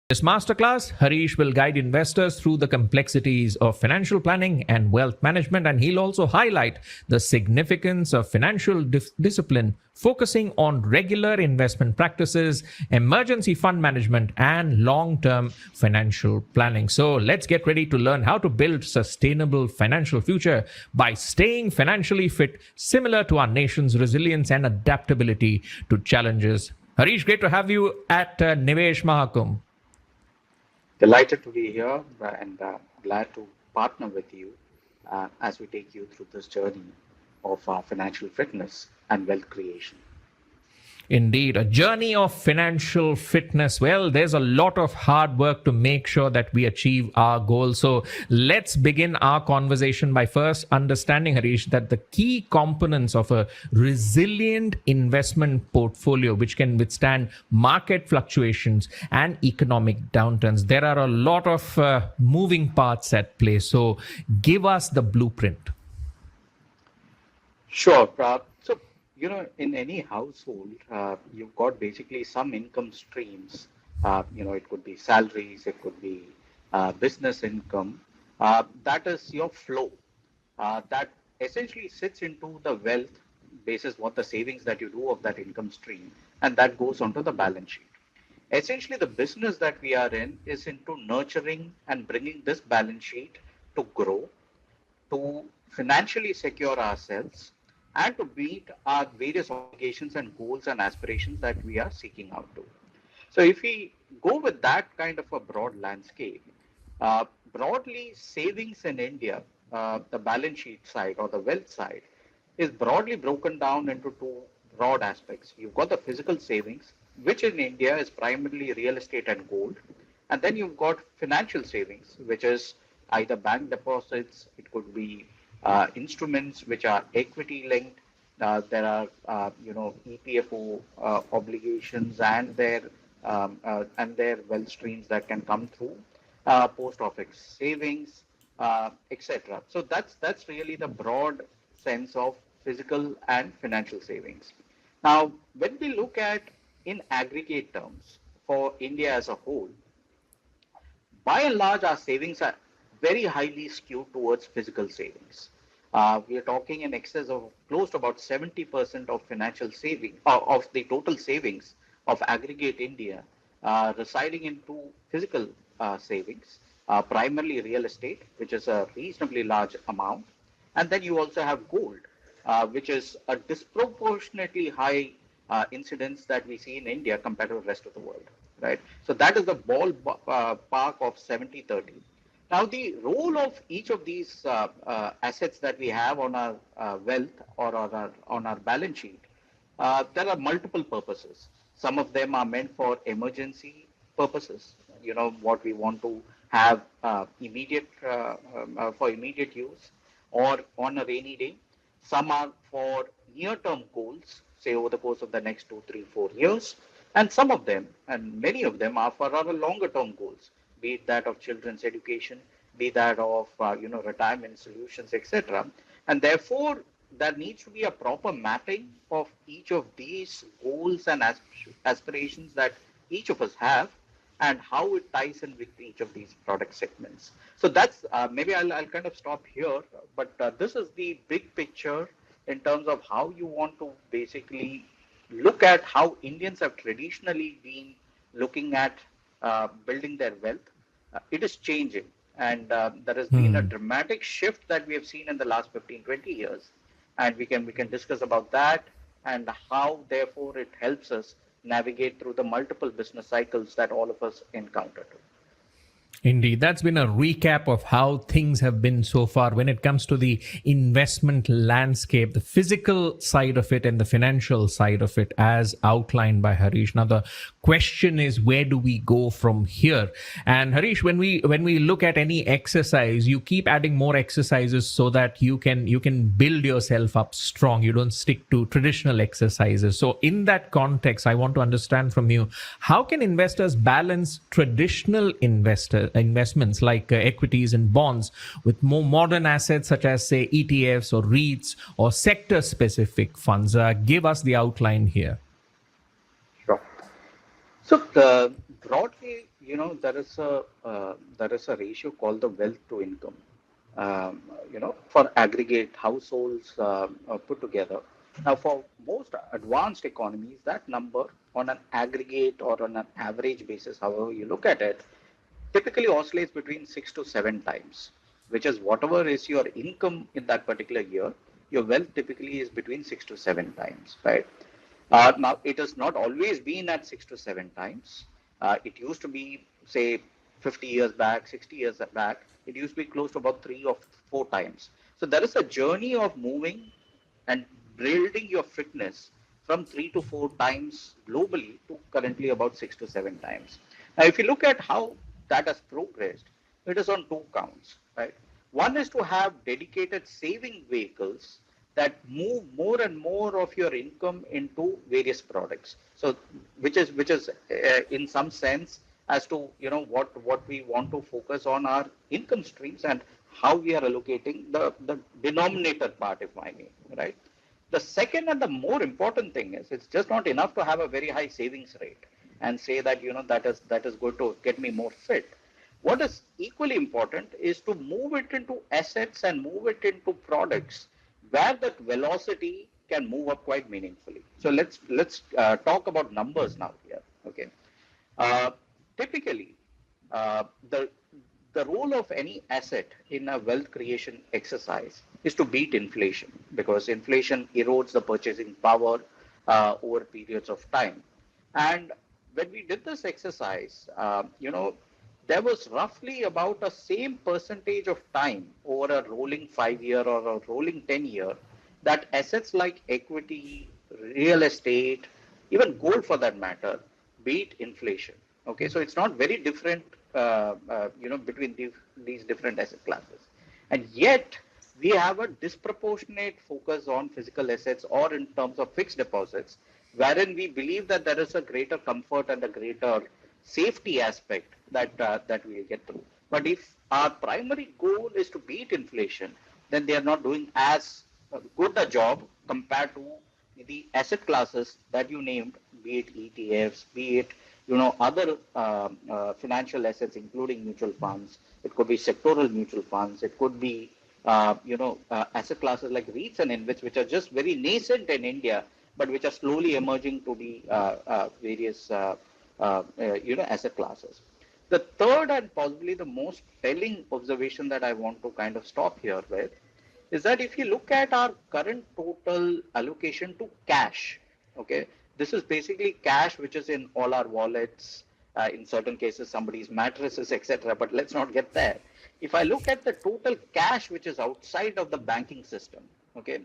This masterclass, Harish will guide investors through the complexities of financial planning and wealth management, and he'll also highlight the significance of financial discipline, focusing on regular investment practices, emergency fund management, and long-term financial planning. So let's get ready to learn how to build sustainable financial future by staying financially fit, similar to our nation's resilience and adaptability to challenges. Harish, great to have you at Nivesh Mahakumbh. Delighted to be here and glad to partner with you as we take you through this journey of financial fitness and wealth creation. Indeed, a journey of financial fitness. Well, there's a lot of hard work to make sure that we achieve our goals. So let's begin our conversation by first understanding, Harish, that the key components of a resilient investment portfolio, which can withstand market fluctuations and economic downturns, there are a lot of moving parts at play. So give us the blueprint. Sure. In any household, you've got basically some income streams. It could be salaries, it could be business income. That is your flow. That essentially sits into the wealth basis what the savings that you do of that income stream, and that goes onto the balance sheet. Essentially, the business that we are in is into nurturing and bringing this balance sheet to grow, to financially secure ourselves, and to meet our various obligations and goals and aspirations that we are seeking out to. So if we go with that kind of a broad landscape, broadly savings in India, the balance sheet side or the wealth side, is broadly broken down into two broad aspects. You've got the physical savings, which in India is primarily real estate and gold. And then you've got financial savings, which is either bank deposits, it could be instruments which are equity linked. There are EPFO obligations and their wealth streams that can come through post office savings, etc. So that's really the broad sense of physical and financial savings. Now, when we look at in aggregate terms for India as a whole, by and large, our savings are very highly skewed towards physical savings. We are talking in excess of close to about 70% of financial saving of the total savings of aggregate India residing into physical savings, primarily real estate, which is a reasonably large amount. And then you also have gold, which is a disproportionately high incidence that we see in India compared to the rest of the world, right? So that is the ballpark of 70-30. Now, the role of each of these assets that we have on our wealth or on our balance sheet, there are multiple purposes. Some of them are meant for emergency purposes, what we want to have for immediate use or on a rainy day. Some are for near-term goals, say over the course of the next 2, 3, 4 years. And some of them, and many of them, are for our longer-term goals, be it that of children's education, be that of retirement solutions, etc. And therefore, there needs to be a proper mapping of each of these goals and aspirations that each of us have, and how it ties in with each of these product segments. So that's maybe I'll kind of stop here, but this is the big picture in terms of how you want to basically look at how Indians have traditionally been looking at building their wealth. It is changing, and there has been a dramatic shift that we have seen in the last 15, 20 years. And we can discuss about that and how, therefore, it helps us navigate through the multiple business cycles that all of us encounter. Indeed, that's been a recap of how things have been so far when it comes to the investment landscape, the physical side of it and the financial side of it, as outlined by Harish. Now, the question is, where do we go from here? And Harish, when we look at any exercise, you keep adding more exercises so that you can build yourself up strong. You don't stick to traditional exercises. So in that context, I want to understand from you, how can investors balance traditional investments like equities and bonds with more modern assets such as, say, ETFs or REITs or sector specific funds? Give us the outline here. Sure. So broadly, there is a ratio called the wealth to income. For aggregate households put together. Now, for most advanced economies, that number on an aggregate or on an average basis, however you look at it, typically oscillates between 6 to 7 times, which is whatever is your income in that particular year, your wealth typically is between 6 to 7 times, right? Now, it has not always been at 6 to 7 times. It used to be, say, 50 years back, 60 years back, it used to be close to about 3 or 4 times. So there is a journey of moving and building your fitness from 3 to 4 times globally to currently about 6 to 7 times. Now, if you look at how that has progressed, it is on two counts, right? One is to have dedicated saving vehicles that move more and more of your income into various products. So, which is in some sense as to what we want to focus on our income streams and how we are allocating the denominator part, if I may, right? The second and the more important thing is it's just not enough to have a very high savings rate and say that that is going to get me more fit. What is equally important is to move it into assets and move it into products where that velocity can move up quite meaningfully. So let's talk about numbers now here. Okay. Uh, Typically, uh, the the role of any asset in a wealth creation exercise is to beat inflation because inflation erodes the purchasing power over periods of time. And when we did this exercise, there was roughly about a same percentage of time over a rolling 5 year or a rolling 10 year that assets like equity, real estate, even gold for that matter, beat inflation. Okay, so it's not very different, between these different asset classes, and yet we have a disproportionate focus on physical assets or in terms of fixed deposits, wherein we believe that there is a greater comfort and a greater safety aspect that we get through. But if our primary goal is to beat inflation, then they are not doing as good a job compared to the asset classes that you named, be it ETFs, be it other financial assets, including mutual funds. It could be sectoral mutual funds. It could be asset classes like REITs and InvITs, which are just very nascent in India, but which are slowly emerging to be various asset classes. The third and possibly the most telling observation that I want to kind of stop here with is that if you look at our current total allocation to cash, okay, this is basically cash which is in all our wallets, in certain cases somebody's mattresses, etc. But let's not get there. If I look at the total cash which is outside of the banking system, okay,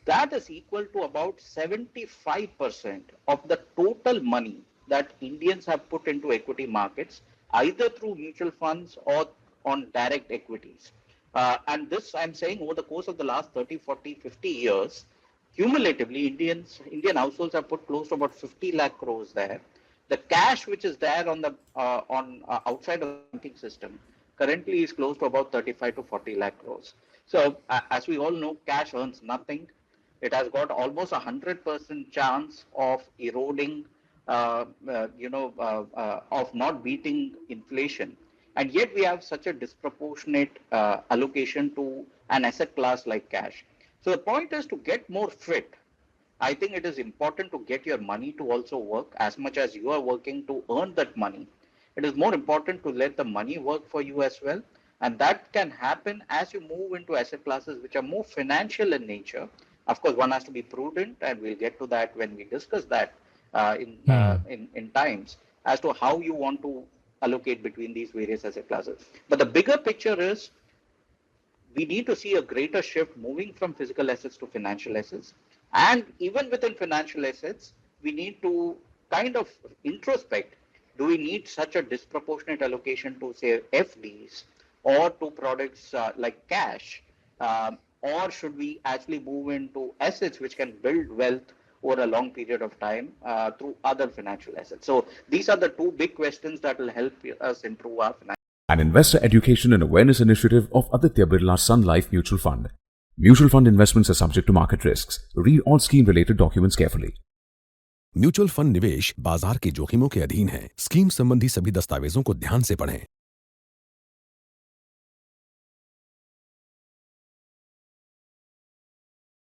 that is equal to about 75% of the total money that Indians have put into equity markets, either through mutual funds or on direct equities. And this I'm saying over the course of the last 30, 40, 50 years, cumulatively, Indian households have put close to about 50 lakh crores there. The cash which is there on the on outside of the banking system currently is close to about 35 to 40 lakh crores. So as we all know, cash earns nothing. It has got almost 100% chance of eroding, of not beating inflation. And yet we have such a disproportionate allocation to an asset class like cash. So the point is to get more fit. I think it is important to get your money to also work as much as you are working to earn that money. It is more important to let the money work for you as well. And that can happen as you move into asset classes which are more financial in nature. Of course, one has to be prudent, and we'll get to that when we discuss that in times as to how you want to allocate between these various asset classes. But the bigger picture is we need to see a greater shift moving from physical assets to financial assets. And even within financial assets, we need to kind of introspect. Do we need such a disproportionate allocation to, say, FDs or to products like cash? Or should we actually move into assets which can build wealth over a long period of time through other financial assets? So these are the two big questions that will help us improve our financial. An investor education and awareness initiative of Aditya Birla Sun Life Mutual Fund. Mutual fund investments are subject to market risks. Read all scheme related documents carefully. Mutual fund निवेश बाजार के जोखिमों के अधीन है। Scheme संबंधी सभी दस्तावेजों को ध्यान से पढ़ें।